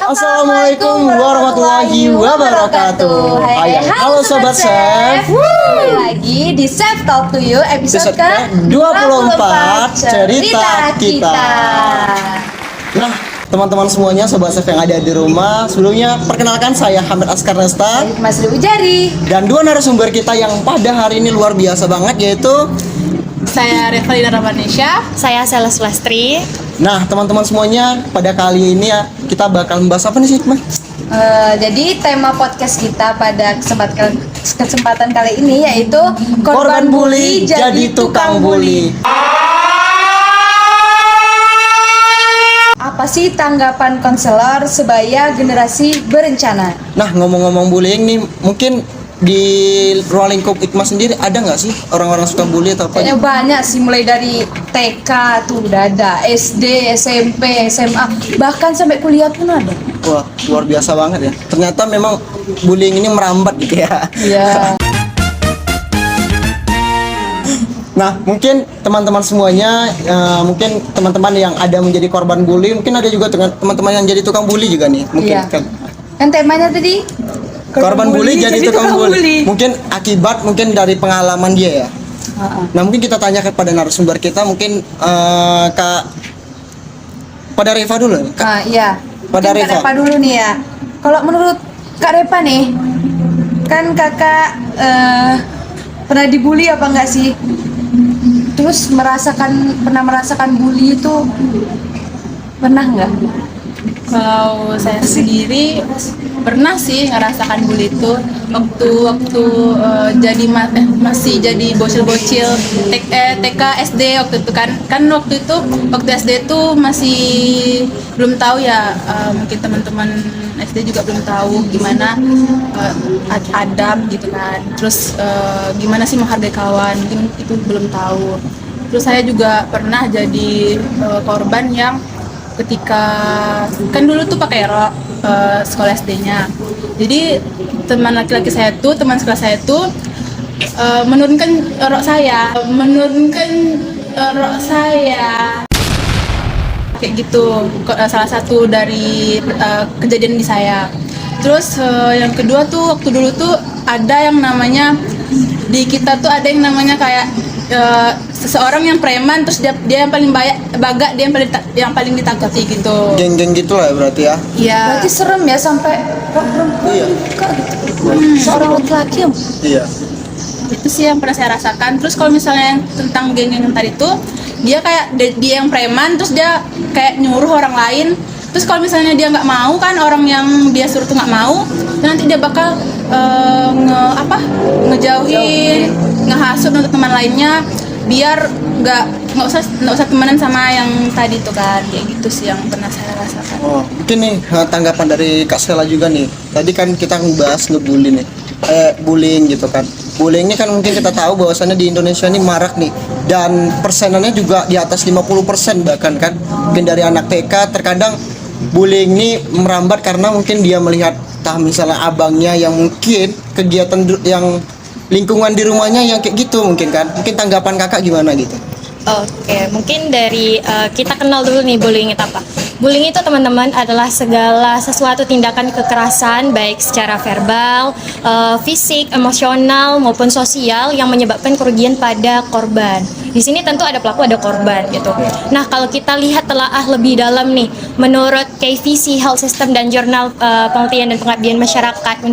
Assalamualaikum warahmatullahi wabarakatuh. Halo Sobat Chef. Kembali lagi di Chef Talk to You episode ke-24 Cerita Kita. Nah, teman-teman semuanya, Sobat Chef yang ada di rumah, sebelumnya perkenalkan saya Hamid Askar Nesta, Mas Ujari, dan dua narasumber kita yang pada hari ini luar biasa banget, yaitu saya Revalina Ramanesha. Saya Seles Lestri. Nah, teman-teman semuanya, pada kali ini ya kita bakal membahas apa nih sih, Mas? jadi tema podcast kita pada kesempatan kali ini yaitu Korban bully jadi tukang bully. Apa sih tanggapan konselor sebaya generasi berencana? Nah, ngomong-ngomong bullying nih, mungkin di ruang lingkup IKMA sendiri ada nggak sih orang-orang suka bully atau apa? Kayaknya banyak sih, mulai dari TK tuh udah ada, SD, SMP, SMA, bahkan sampai kuliah pun ada. Wah, luar biasa banget ya. Ternyata memang bullying ini merambat gitu ya. Iya. Nah, mungkin teman-teman semuanya, mungkin teman-teman yang ada menjadi korban bully, mungkin ada juga teman-teman yang jadi tukang bully juga nih. Mungkin Iya. kan. Kan temanya tadi Korban bully jadi tukang bully. Mungkin akibat dari pengalaman dia ya. Nah, mungkin kita tanya kepada narasumber kita, mungkin pada Reva dulu. Iya. Pada Mungkin Kak Reva. Repa dulu nih ya. Kalau menurut Kak Repa nih, kan kakak pernah dibully apa enggak sih? Terus pernah merasakan bully itu pernah nggak? Kalau saya sendiri pernah sih ngerasakan bully itu waktu jadi masih jadi bocil-bocil TK SD waktu itu kan waktu SD itu masih belum tahu ya, mungkin teman-teman SD juga belum tahu gimana adab gitu kan, terus gimana sih menghargai kawan, mungkin itu belum tahu. Terus saya juga pernah jadi korban yang ketika kan dulu tuh pakai rok sekolah SD-nya. Jadi teman sekelas saya tuh menurunkan rok saya kayak gitu. Salah satu dari kejadian di saya. Terus yang kedua tuh waktu dulu tuh ada yang namanya di kita tuh ada yang namanya kayak seseorang yang preman, terus dia yang paling baga, dia yang paling ditakuti gitu. Geng-geng gitulah ya berarti ya. Iya. Berarti serem ya sampai perempuan Iya. buka gitu. Seorang laki-laki ya. Iya. Itu sih yang pernah saya rasakan. Terus kalau misalnya tentang geng-geng yang tadi tuh, dia kayak dia yang preman, terus dia kayak nyuruh orang lain. Terus kalau misalnya dia nggak mau kan, orang yang dia suruh tuh nggak mau, nanti dia bakal ngejauhin, ngehasut untuk teman lainnya biar nggak usah temenan sama yang tadi tuh kan. Kayak gitu sih yang pernah saya rasakan. Oh, mungkin nih tanggapan dari Kak Stella juga nih. Tadi kan kita ngebahas ngebully nih. Bullying gitu kan. Bullying ini kan mungkin kita tahu bahwasannya di Indonesia ini marak nih, dan persenannya juga di atas 50% bahkan kan. Mungkin dari anak TK terkadang bullying ini merambat karena mungkin dia melihat misalnya abangnya yang mungkin kegiatan yang lingkungan di rumahnya yang kayak gitu mungkin kan. Mungkin tanggapan Kakak gimana gitu? Oke, mungkin dari kita kenal dulu nih bullying itu apa. Bullying itu teman-teman adalah segala sesuatu tindakan kekerasan baik secara verbal, fisik, emosional maupun sosial yang menyebabkan kerugian pada korban. Di sini tentu ada pelaku, ada korban gitu. Nah, kalau kita lihat telaah lebih dalam nih, menurut KVC Health System dan Jurnal Penelitian dan Pengabdian Masyarakat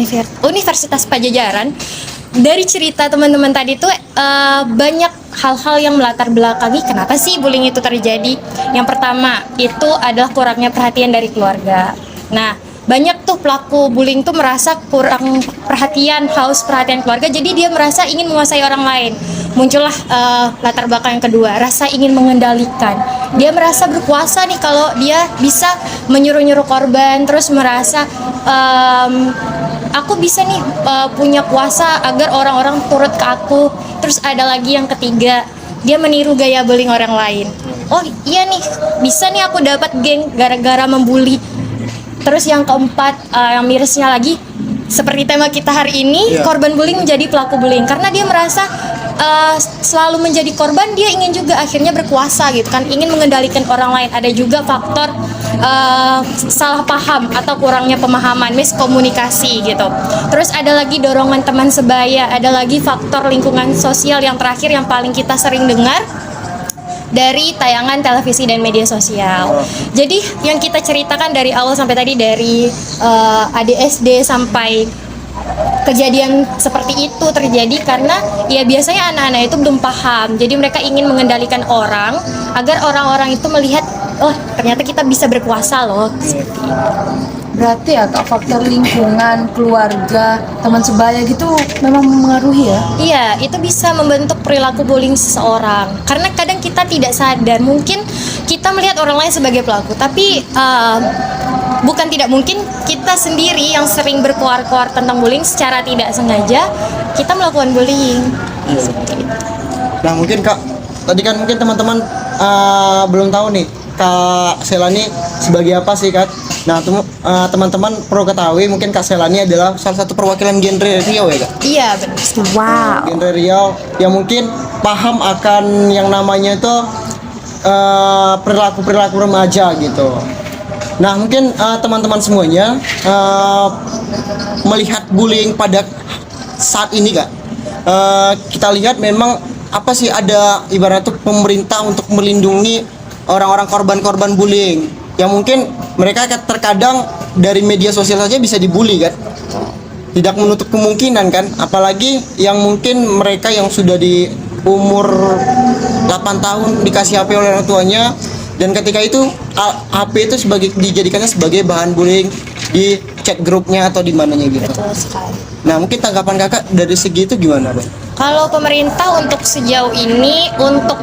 Universitas Padjadjaran, dari cerita teman-teman tadi tuh banyak hal-hal yang melatar belakangi kenapa sih bullying itu terjadi. Yang pertama itu adalah kurangnya perhatian dari keluarga. Nah, banyak tuh pelaku bullying tuh merasa kurang perhatian, haus perhatian keluarga, jadi dia merasa ingin menguasai orang lain. Muncullah latar belakang yang kedua, rasa ingin mengendalikan. Dia merasa berkuasa nih kalau dia bisa menyuruh-nyuruh korban, terus merasa aku bisa nih punya kuasa agar orang-orang turut ke aku. Terus ada lagi yang ketiga, dia meniru gaya bullying orang lain. Oh iya nih, bisa nih aku dapat geng gara-gara membuli. Terus yang keempat, yang mirisnya lagi, seperti tema kita hari ini, korban bullying menjadi pelaku bullying karena dia merasa selalu menjadi korban, dia ingin juga akhirnya berkuasa gitu kan, ingin mengendalikan orang lain. Ada juga faktor salah paham atau kurangnya pemahaman, miskomunikasi gitu. Terus ada lagi dorongan teman sebaya, ada lagi faktor lingkungan sosial yang terakhir yang paling kita sering dengar dari tayangan televisi dan media sosial. Jadi yang kita ceritakan dari awal sampai tadi, dari ADSD sampai kejadian seperti itu terjadi karena ya biasanya anak-anak itu belum paham. Jadi mereka ingin mengendalikan orang agar orang-orang itu melihat, oh ternyata kita bisa berkuasa loh. Seperti itu. Berarti ya Kak, faktor lingkungan, keluarga, teman sebaya gitu memang mempengaruhi ya? Iya, itu bisa membentuk perilaku bullying seseorang. Karena kadang kita tidak sadar, mungkin kita melihat orang lain sebagai pelaku, tapi bukan tidak mungkin kita sendiri yang sering berkoar-koar tentang bullying secara tidak sengaja kita melakukan bullying. Seperti itu. Nah mungkin Kak, tadi kan mungkin teman-teman belum tahu nih Kak Selani sebagai apa sih Kak? Nah teman-teman perlu ketahui mungkin Kak Selani adalah salah satu perwakilan genre Riau ya Kak? Iya, benar. Wow. Genre Riau yang mungkin paham akan yang namanya itu perilaku-perilaku remaja gitu. Nah mungkin teman-teman semuanya melihat bullying pada saat ini Kak, kita lihat memang apa sih, ada ibarat tuh pemerintah untuk melindungi orang-orang korban-korban bullying yang mungkin mereka terkadang dari media sosial saja bisa dibully kan, tidak menutup kemungkinan kan, apalagi yang mungkin mereka yang sudah di umur 8 tahun dikasih HP oleh orang tuanya, dan ketika itu HP itu dijadikannya sebagai bahan bullying di chat grupnya atau di mananya gitu. Betul sekali. Nah mungkin tanggapan kakak dari segi itu gimana Bang? Kalau pemerintah untuk sejauh ini untuk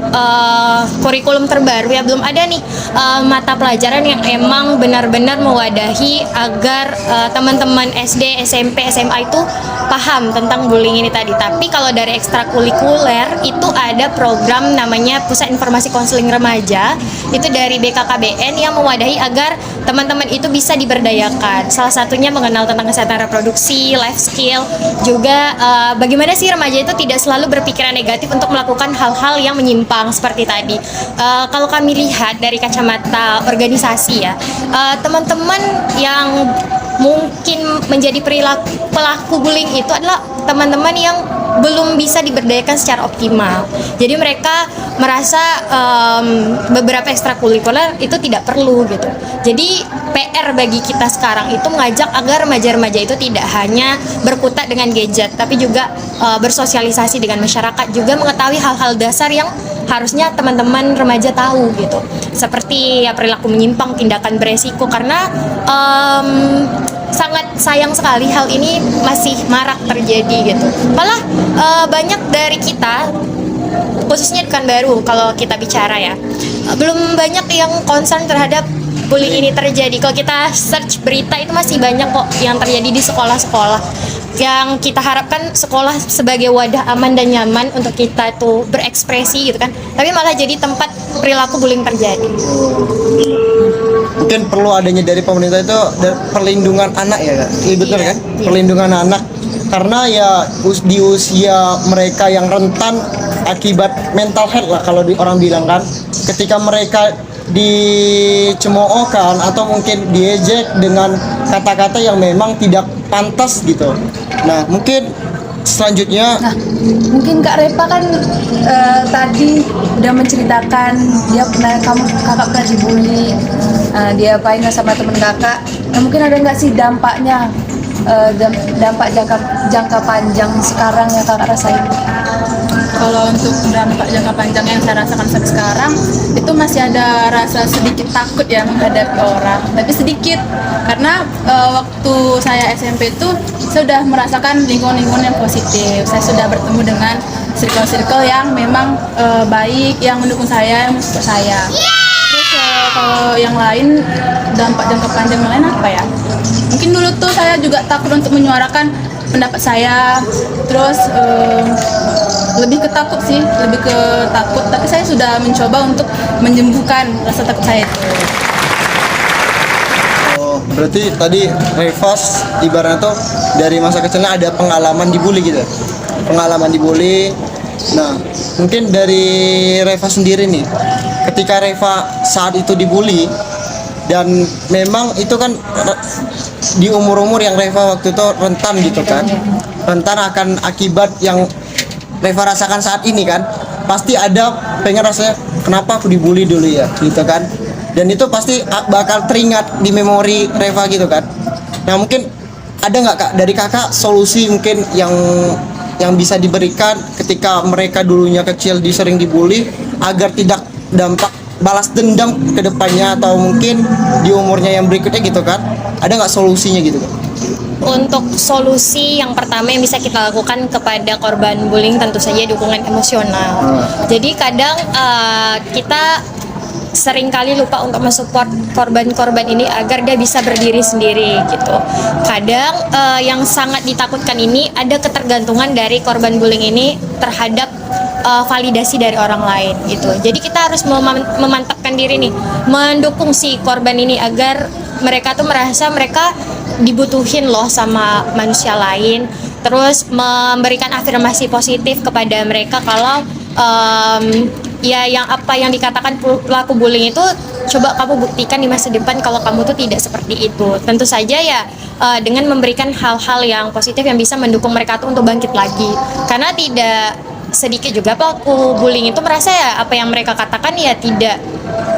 kurikulum terbaru ya belum ada nih mata pelajaran yang emang benar-benar mewadahi agar teman-teman SD, SMP, SMA itu paham tentang bullying ini tadi. Tapi kalau dari ekstrakurikuler itu ada program namanya Pusat Informasi Konseling Remaja, itu dari BKKBN yang mewadahi agar teman-teman itu bisa diberdayakan. Salah satunya mengenal tentang kesehatan reproduksi, life skill, juga bagaimana sih remaja itu tidak selalu berpikiran negatif untuk melakukan hal-hal yang menyimpang seperti tadi. Kalau kami lihat dari kacamata organisasi ya, teman-teman yang mungkin menjadi pelaku bullying itu adalah teman-teman yang belum bisa diberdayakan secara optimal. Jadi mereka merasa beberapa ekstrakurikuler itu tidak perlu gitu. Jadi PR bagi kita sekarang itu mengajak agar remaja-remaja itu tidak hanya berkutat dengan gadget, tapi juga bersosialisasi dengan masyarakat, juga mengetahui hal-hal dasar yang harusnya teman-teman remaja tahu gitu. Seperti ya perilaku menyimpang, tindakan beresiko, karena sangat sayang sekali hal ini masih marak terjadi gitu. Malah banyak dari kita, khususnya di Pekanbaru kalau kita bicara ya, belum banyak yang concern terhadap bullying ini terjadi. Kalau kita search berita itu masih banyak kok yang terjadi di sekolah-sekolah. Yang kita harapkan sekolah sebagai wadah aman dan nyaman untuk kita tuh berekspresi gitu kan, tapi malah jadi tempat perilaku bullying terjadi. Mungkin perlu adanya dari pemerintah itu perlindungan anak ya Kak? Iya betul kan? Iya. Perlindungan anak, karena ya di usia mereka yang rentan akibat mental health lah kalau orang bilang kan, ketika mereka dicemoohkan atau mungkin diejek dengan kata-kata yang memang tidak pantas gitu. Nah mungkin selanjutnya Nah, mungkin Kak Repa kan tadi udah menceritakan dia kakak pernah dibully, dia apain sama temen kakak. Nah, mungkin ada nggak sih dampaknya, dampak jangka panjang sekarang yang kakak rasain? Kalau untuk dampak jangka panjang yang saya rasakan sampai sekarang, itu masih ada rasa sedikit takut ya menghadapi orang, tapi sedikit, karena waktu saya SMP itu saya sudah merasakan lingkungan-lingkungan yang positif. Saya sudah bertemu dengan circle-circle yang memang baik, yang mendukung saya, yang mensupport saya. Terus kalau yang lain, dampak jangka panjang yang lain apa ya? Mungkin dulu tuh saya juga takut untuk menyuarakan pendapat saya, terus lebih ke takut sih, lebih ke takut, tapi saya sudah mencoba untuk menyembuhkan rasa takut saya itu. oh, berarti tadi Revas ibaratnya tuh dari masa kecilnya ada pengalaman dibully gitu. Pengalaman dibully, Nah, mungkin dari Reva sendiri nih, ketika Reva saat itu dibully dan memang itu kan di umur-umur yang Reva waktu itu rentan gitu kan, rentan akan akibat yang Reva rasakan saat ini kan, pasti ada pengen rasanya kenapa aku dibully dulu ya gitu kan, dan itu pasti bakal teringat di memori Reva gitu kan. Nah mungkin ada nggak kak dari kakak solusi mungkin yang bisa diberikan ketika mereka dulunya kecil sering dibully agar tidak dampak balas dendam ke depannya atau mungkin di umurnya yang berikutnya gitu kan, ada nggak solusinya gitu kan? Untuk solusi yang pertama yang bisa kita lakukan kepada korban bullying tentu saja dukungan emosional. Jadi kadang kita seringkali lupa untuk mensupport korban-korban ini agar dia bisa berdiri sendiri gitu. Kadang yang sangat ditakutkan ini ada ketergantungan dari korban bullying ini terhadap validasi dari orang lain gitu. Jadi kita harus memantapkan diri nih, mendukung si korban ini agar mereka tuh merasa mereka dibutuhin loh sama manusia lain. Terus memberikan afirmasi positif kepada mereka kalau ya yang apa yang dikatakan pelaku bullying itu coba kamu buktikan di masa depan kalau kamu tuh tidak seperti itu. Tentu saja ya dengan memberikan hal-hal yang positif yang bisa mendukung mereka tuh untuk bangkit lagi. Karena tidak sedikit juga pelaku bullying itu merasa ya apa yang mereka katakan ya tidak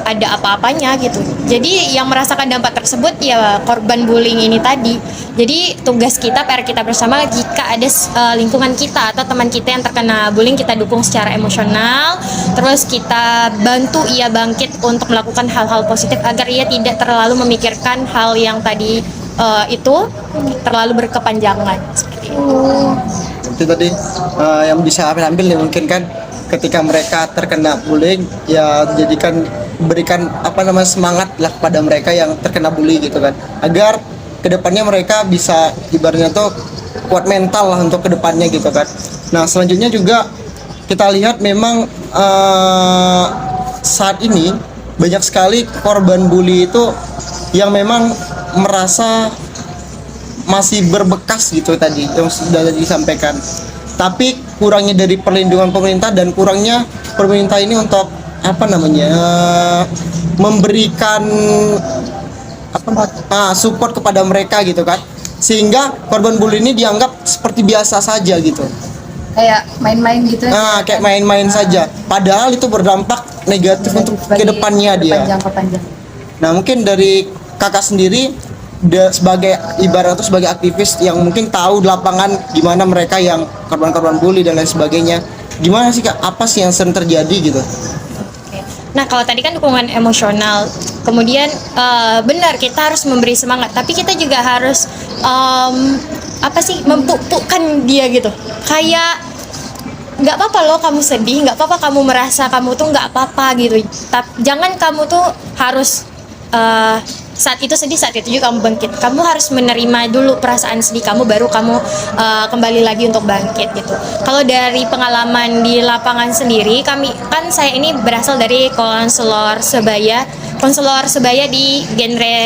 ada apa-apanya gitu. Jadi yang merasakan dampak tersebut ya korban bullying ini tadi. Jadi tugas kita, PR kita bersama, jika ada lingkungan kita atau teman kita yang terkena bullying, kita dukung secara emosional. Terus kita bantu ia bangkit untuk melakukan hal-hal positif agar ia tidak terlalu memikirkan hal yang tadi itu terlalu berkepanjangan seperti itu. Itu tadi yang bisa ambil nih mungkin kan ketika mereka terkena bullying ya berikan semangat lah pada mereka yang terkena bully gitu kan, agar kedepannya mereka bisa ibaratnya tuh kuat mental lah untuk kedepannya gitu kan. Nah selanjutnya juga kita lihat memang saat ini banyak sekali korban bully itu yang memang merasa masih berbekas gitu tadi yang sudah disampaikan, tapi kurangnya dari perlindungan pemerintah dan kurangnya pemerintah ini untuk memberikan support kepada mereka gitu kan, sehingga korban bully ini dianggap seperti biasa saja gitu, Kayak main-main gitu. kayak main-main saja, padahal itu berdampak negatif untuk kedepannya dia. Kepanjang. Nah mungkin dari kakak sendiri sebagai ibarat atau sebagai aktivis yang mungkin tahu di lapangan gimana mereka yang korban-korban bully dan lain sebagainya, gimana sih kak, apa sih yang sering terjadi gitu? Nah kalau tadi kan dukungan emosional, kemudian benar kita harus memberi semangat, tapi kita juga harus mempupukkan dia gitu, kayak nggak apa-apa loh kamu sedih, nggak apa-apa kamu merasa kamu tuh nggak apa-apa gitu. Jangan kamu tuh harus saat itu sedih, saat itu juga kamu bangkit. Kamu harus menerima dulu perasaan sedih kamu, baru kamu kembali lagi untuk bangkit gitu. Kalau dari pengalaman di lapangan sendiri, saya ini berasal dari konselor sebaya di genre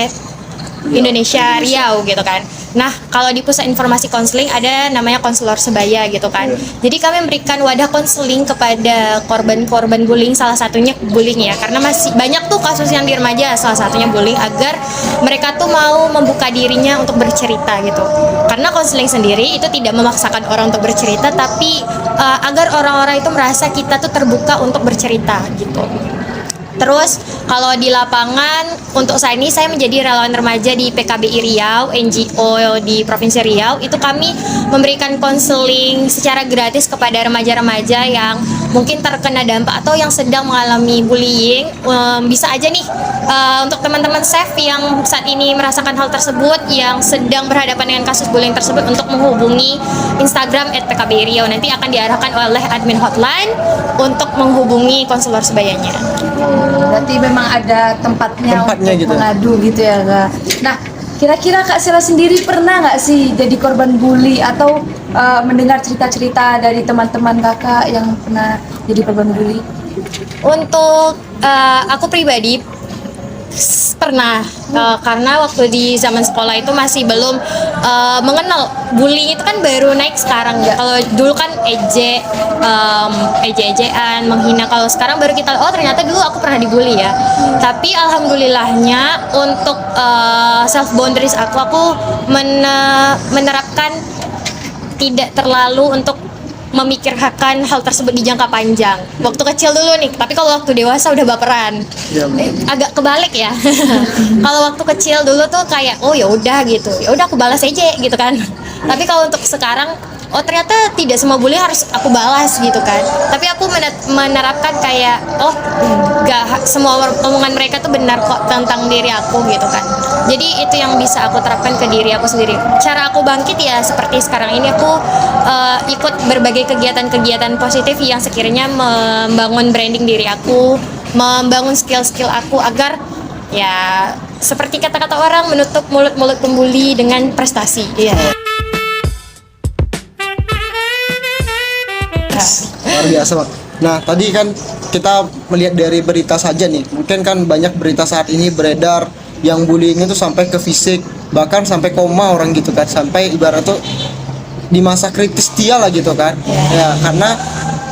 Indonesia Riau gitu kan. Nah, kalau di pusat informasi konseling ada namanya konselor sebaya gitu kan. Jadi kami memberikan wadah konseling kepada korban-korban bullying, salah satunya bullying ya, karena masih banyak tuh kasus yang di remaja, salah satunya bullying, agar mereka tuh mau membuka dirinya untuk bercerita gitu. Karena konseling sendiri itu tidak memaksakan orang untuk bercerita, tapi agar orang-orang itu merasa kita tuh terbuka untuk bercerita gitu. Terus kalau di lapangan untuk saat ini saya menjadi relawan remaja di PKBI Riau, NGO di Provinsi Riau. Itu kami memberikan konseling secara gratis kepada remaja-remaja yang mungkin terkena dampak atau yang sedang mengalami bullying. Bisa aja nih untuk teman-teman SEF yang saat ini merasakan hal tersebut, yang sedang berhadapan dengan kasus bullying tersebut, untuk menghubungi Instagram @PKBI Riau. Nanti akan diarahkan oleh admin hotline untuk menghubungi konselor sebayanya. Berarti memang ada tempatnya untuk gitu, mengadu gitu ya kak. Nah kira-kira Kak Sela sendiri pernah nggak sih jadi korban bully atau mendengar cerita-cerita dari teman-teman kakak yang pernah jadi korban bully? Untuk aku pribadi Pernah, karena waktu di zaman sekolah itu masih belum mengenal bullying, itu kan baru naik sekarang ya. Kalau dulu kan ejek-ejekan, menghina. Kalau sekarang baru kita, oh ternyata dulu aku pernah dibully ya. Tapi alhamdulillahnya untuk self boundaries aku menerapkan tidak terlalu untuk memikirkan hal tersebut di jangka panjang. Waktu kecil dulu nih, tapi kalau waktu dewasa udah baperan. Iya, Agak kebalik ya. Kalau waktu kecil dulu tuh kayak oh ya udah gitu. Ya udah aku balas aja gitu kan. Tapi kalau untuk sekarang oh ternyata tidak semua bully harus aku balas gitu kan. Tapi aku menerapkan kayak oh gak semua omongan mereka tuh benar kok tentang diri aku gitu kan. Jadi itu yang bisa aku terapkan ke diri aku sendiri. Cara aku bangkit ya seperti sekarang ini aku ikut berbagai kegiatan-kegiatan positif yang sekiranya membangun branding diri aku, membangun skill-skill aku agar ya seperti kata-kata orang menutup mulut-mulut pembuli dengan prestasi. Iya. Luar biasa Bang. Nah tadi kan kita melihat dari berita saja nih, mungkin kan banyak berita saat ini beredar yang bullying itu sampai ke fisik, bahkan sampai koma orang gitu kan, sampai ibarat tuh di masa kritis dia lah gitu kan. Ya karena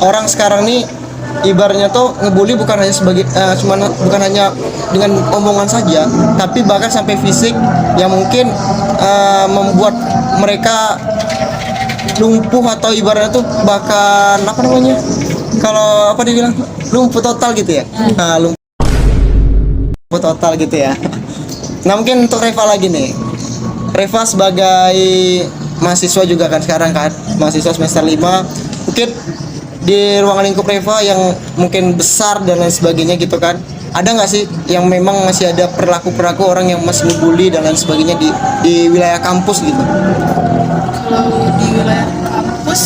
orang sekarang nih ibaratnya tuh ngebully bukan hanya sebagai bukan hanya dengan omongan saja, tapi bahkan sampai fisik yang mungkin membuat mereka lumpuh atau ibaratnya tuh bahkan apa namanya, kalau apa dibilang lumpuh total gitu ya. Nah lumpuh total gitu ya. Nah mungkin untuk Reva lagi nih, Reva sebagai mahasiswa juga kan sekarang kan, mahasiswa semester 5, mungkin di ruangan lingkup Reva yang mungkin besar dan lain sebagainya gitu kan, ada nggak sih yang memang masih ada perilaku orang yang masih ngebully dan lain sebagainya di wilayah kampus gitu? Kalau di wilayah kampus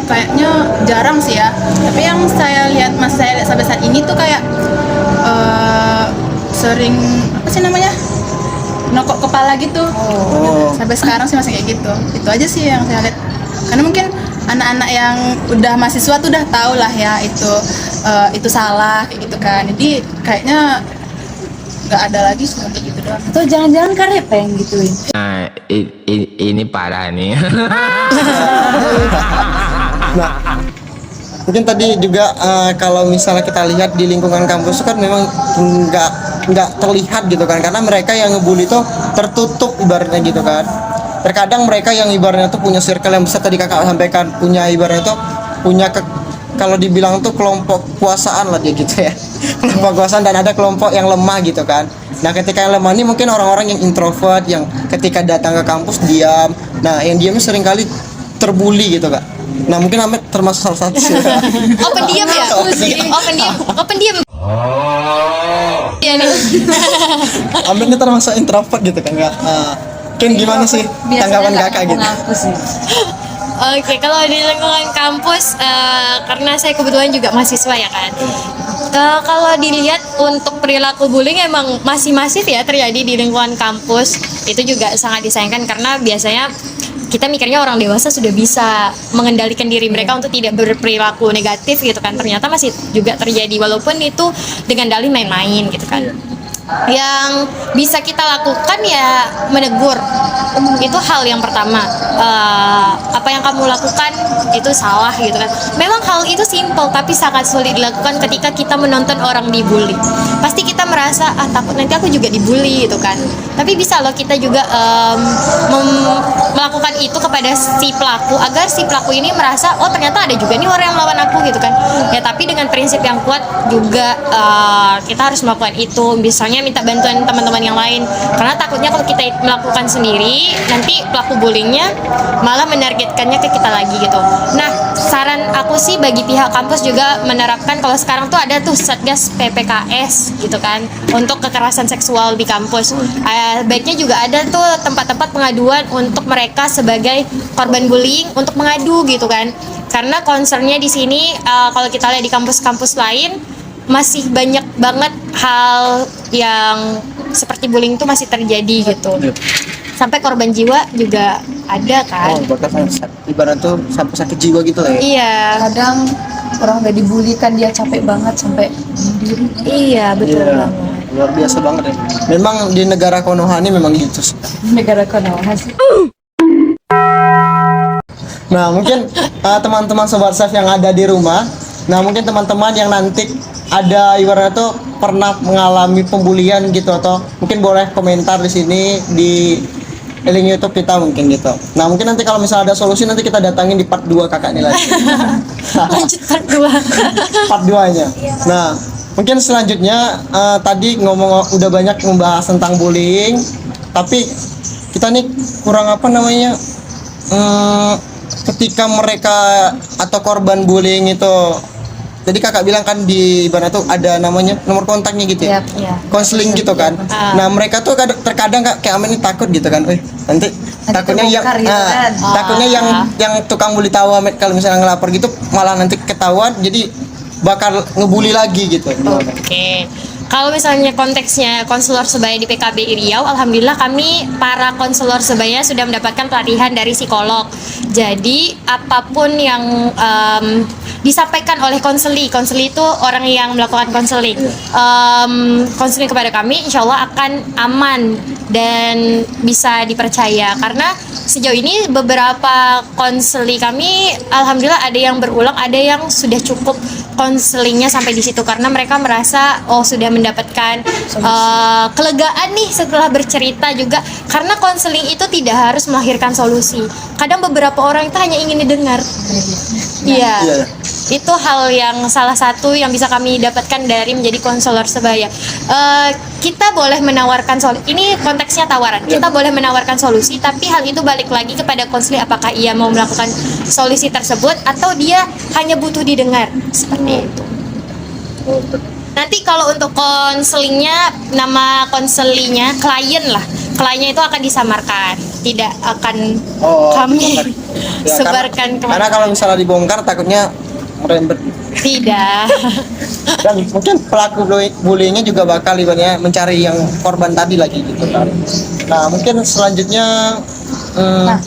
kayaknya jarang sih ya. Tapi yang saya lihat sampai saat ini tuh kayak sering apa sih namanya, nokok kepala gitu. Sampai sekarang sih masih kayak gitu. Itu aja sih yang saya lihat. Karena mungkin anak-anak yang udah mahasiswa tuh udah tahu lah ya itu salah kayak gitu kan. Jadi kayaknya nggak ada lagi cuma kayak gitu doang. Atau jangan-jangan Karepa yang gituin. Nah, ini parah nih. Nah mungkin tadi juga kalau misalnya kita lihat di lingkungan kampus kan memang nggak terlihat gitu kan, karena mereka yang ngebully itu tertutup ibaratnya gitu kan. Terkadang mereka yang ibaratnya tuh punya circle yang besar, tadi kakak sampaikan, punya ibaratnya tuh punya kalau dibilang tuh kelompok kuasaan lah dia gitu ya. Kelompok kuasaan, dan ada kelompok yang lemah gitu kan. Nah ketika yang lemah ini mungkin orang-orang yang introvert yang ketika datang ke kampus diam. Nah yang diamnya seringkali terbully gitu kak. Nah mungkin Ahmed termasuk salah satu sih. Oh pendiam ya? Oh pendiam. Iya nih. Ahmed ini termasuk introvert gitu kan kak. Mungkin gimana sih tanggapan kakak gitu? Oke, kalau di lingkungan kampus, karena saya kebetulan juga mahasiswa ya kan. Kalau dilihat untuk perilaku bullying emang masih masif ya terjadi di lingkungan kampus. Itu juga sangat disayangkan karena biasanya kita mikirnya orang dewasa sudah bisa mengendalikan diri mereka untuk tidak berperilaku negatif gitu kan. Ternyata masih juga terjadi walaupun itu dengan dalih main-main gitu kan. Yang bisa kita lakukan ya menegur, itu hal yang pertama. Apa yang kamu lakukan itu salah gitu kan. Memang hal itu simple tapi sangat sulit dilakukan ketika kita menonton orang dibully. Pasti kita merasa takut nanti aku juga dibully gitu kan. Tapi bisa loh kita juga melakukan itu kepada si pelaku agar si pelaku ini merasa oh ternyata ada juga nih orang yang melawan aku gitu kan. Ya tapi dengan prinsip yang kuat juga kita harus melakukan itu. Misalnya minta bantuan teman-teman yang lain, karena takutnya kalau kita melakukan sendiri nanti pelaku bullyingnya malah menargetkannya ke kita lagi gitu. Nah saran aku sih bagi pihak kampus juga menerapkan, kalau sekarang tuh ada tuh Satgas PPKS gitu kan untuk kekerasan seksual di kampus. Baiknya juga ada tuh tempat-tempat pengaduan untuk mereka sebagai korban bullying untuk mengadu gitu kan, karena concernnya di sini kalau kita lihat di kampus-kampus lain masih banyak banget hal yang seperti bullying itu masih terjadi gitu. Sampai korban jiwa juga ada kan. Oh, bahkan ibarat tuh sampai sakit jiwa gitu lah ya. Iya. Kadang orang udah dibully kan dia capek banget sampai bunuh diri. Iya, betul Iya. banget. luar biasa banget ya. Memang di negara Konoha ini memang gitu sih. Negara Konoha sih. Nah mungkin teman-teman sobat chef yang ada di rumah, nah mungkin teman-teman yang nanti ada ibaratnya tuh pernah mengalami pembulian gitu, atau mungkin boleh komentar di sini di link YouTube kita mungkin gitu. Nah mungkin nanti kalau misalnya ada solusi nanti kita datangin di part 2 kakak ini lagi. Lanjut part 2. Part 2 nya. Nah mungkin selanjutnya tadi ngomong udah banyak membahas tentang bullying, tapi kita nih kurang apa namanya, ketika mereka atau korban bullying itu, jadi kakak bilang kan di mana tuh ada namanya nomor kontaknya gitu ya, Yap, iya. konseling gitu kan. Nah mereka tuh terkadang kayak Amin ini takut gitu kan, nanti takutnya yang terbongkar gitu kan. takutnya yang tukang bully tahu Amin kalau misalnya ngelapor gitu malah nanti ketahuan jadi bakal ngebully lagi gitu. Oke. Kalau misalnya konteksnya konselor sebaya di PKB Riau, alhamdulillah kami para konselor sebaya sudah mendapatkan pelatihan dari psikolog. Jadi apapun yang disampaikan oleh konseli itu orang yang melakukan konseling, konseling kepada kami, insya Allah akan aman dan bisa dipercaya. Karena sejauh ini beberapa konseli kami, alhamdulillah ada yang berulang, ada yang sudah cukup konselingnya sampai di situ karena mereka merasa sudah mendapatkan kelegaan nih setelah bercerita juga, karena konseling itu tidak harus melahirkan solusi. Kadang beberapa orang itu hanya ingin didengar. Iya. Itu hal yang salah satu yang bisa kami dapatkan dari menjadi konselor sebaya. Kita boleh menawarkan ini konteksnya tawaran. Kita boleh menawarkan solusi, tapi hal itu balik lagi kepada konseling apakah ia mau melakukan solusi tersebut atau dia hanya butuh didengar. Seperti itu. Nanti kalau untuk konselingnya, nama konselingnya klien lah. Kliennya itu akan disamarkan, tidak akan kami Ya, sebarkan karena kalau misalnya dibongkar takutnya merembet. Tidak. Dan mungkin pelaku bullyingnya juga bakal ibaratnya mencari yang korban tadi lagi gitu kan. Nah mungkin selanjutnya Nah,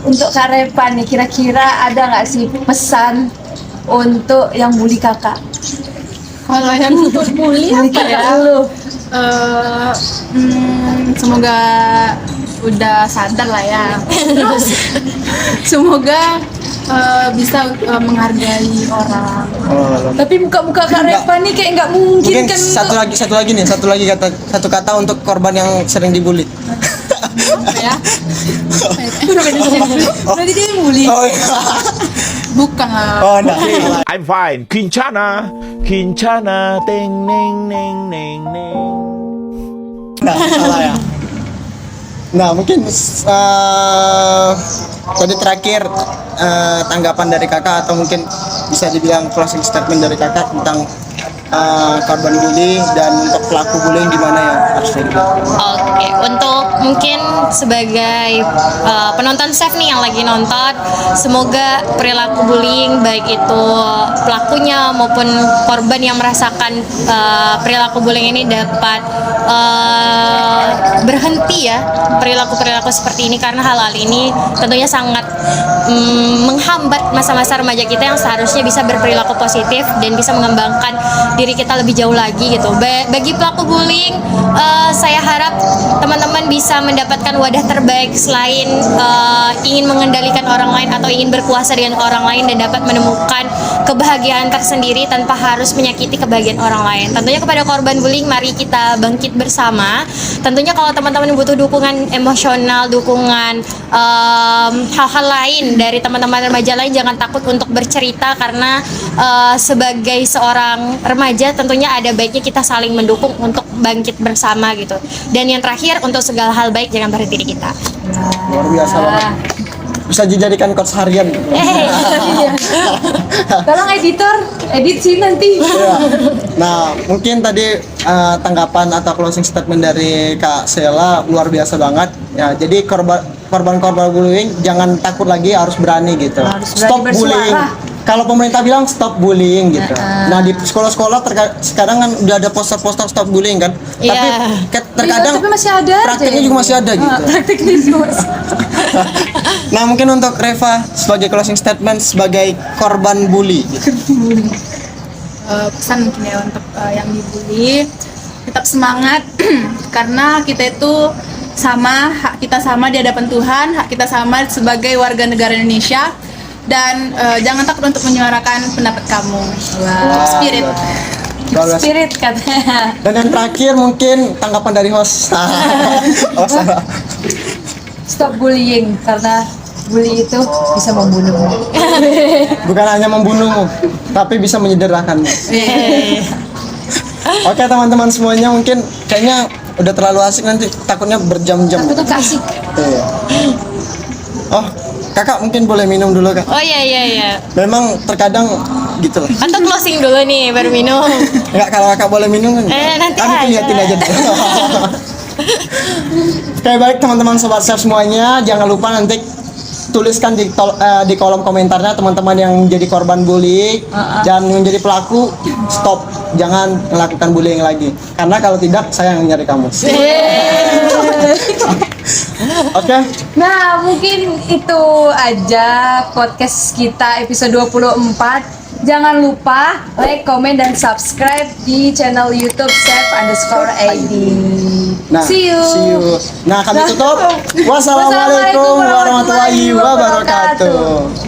untuk Kak Repa nih, kira-kira ada nggak sih pesan untuk yang bully kakak? Kalau yang untuk bully Bully apa ya? kakak dulu. Semoga udah sadar lah ya. Terus semoga bisa menghargai orang. Tapi muka-muka Kak Repa nih kayak nggak mungkin mungkin kan. satu lagi kata untuk korban yang sering dibully. Ya. Berarti dia yang bully. Oh iya. Bukan. Oh nah. I'm fine. Kincana, Kincana, ting neng neng neng neng. Nah, salah ya. Nah, mungkin tadi terakhir tanggapan dari kakak atau mungkin bisa dibilang closing statement dari kakak tentang korban bully dan untuk pelaku bullying gimana ya harus dilakukan. Oke, untuk mungkin sebagai penonton chef nih yang lagi nonton, semoga perilaku bullying baik itu pelakunya maupun korban yang merasakan perilaku bullying ini dapat berhenti ya, perilaku-perilaku seperti ini, karena hal-hal ini tentunya sangat menghambat masa-masa remaja kita yang seharusnya bisa berperilaku positif dan bisa mengembangkan diri kita lebih jauh lagi gitu. Bagi pelaku bullying, saya harap teman-teman bisa mendapatkan wadah terbaik selain ingin mengendalikan orang lain atau ingin berkuasa dengan orang lain dan dapat menemukan kebahagiaan tersendiri tanpa harus menyakiti kebahagiaan orang lain. Tentunya kepada korban bullying, mari kita bangkit bersama. Tentunya kalau teman-teman butuh dukungan emosional, dukungan hal-hal lain dari teman-teman remaja lain, jangan takut untuk bercerita, karena sebagai seorang remaja tentunya ada baiknya kita saling mendukung untuk bangkit bersama gitu. Dan yang terakhir, untuk segala hal baik jangan berhenti di kita. Luar biasa banget. Bisa dijadikan coach harian. Tolong editor, edit sih nanti. Iya. Nah, mungkin tadi tanggapan atau closing statement dari Kak Sela luar biasa banget. Ya, jadi korban-korban bullying jangan takut lagi, harus berani gitu. Harus berani Stop bersuara. bullying. Kalau pemerintah bilang stop bullying gitu. Nah, di sekolah-sekolah sekarang kan udah ada poster-poster stop bullying kan. Iya. Tapi terkadang Tapi masih ada aja prakteknya ya. juga masih ada gitu. Prakteknya juga masih. Nah, mungkin untuk Reva sebagai closing statement sebagai korban bully gitu. Pesan mungkin ya untuk yang dibully, tetap semangat karena kita itu sama, hak kita sama di hadapan Tuhan, hak kita sama sebagai warga negara Indonesia, dan jangan takut untuk menyuarakan pendapat kamu. Spirit. Bagus. Spirit katanya. Dan yang terakhir mungkin tanggapan dari host. Oh, salah. Stop bullying karena bully itu bisa membunuhmu. Bukan hanya membunuhmu, tapi bisa menyederhanakanmu. Oke teman-teman semuanya, mungkin kayaknya udah terlalu asik, nanti takutnya berjam-jam. Aku tuh kasih. Iya. Oh, kakak mungkin boleh minum dulu kak. Oh iya. Memang terkadang gitu lah. Atau closing dulu nih baru minum. Enggak, kalau kakak boleh minum kan? Nanti Aku aja. liatin aja dulu. Oke, baik teman-teman sobat chef semuanya, jangan lupa nanti tuliskan di kolom komentarnya teman-teman yang menjadi korban bullying dan menjadi pelaku, stop, jangan melakukan bullying lagi, karena kalau tidak saya yang nyari kamu. Oke. Nah, mungkin itu aja podcast kita episode 24. Jangan lupa like, comment, dan subscribe di channel YouTube chef_id. Nah, See you. Nah, kami tutup. Wassalamualaikum warahmatullahi wabarakatuh.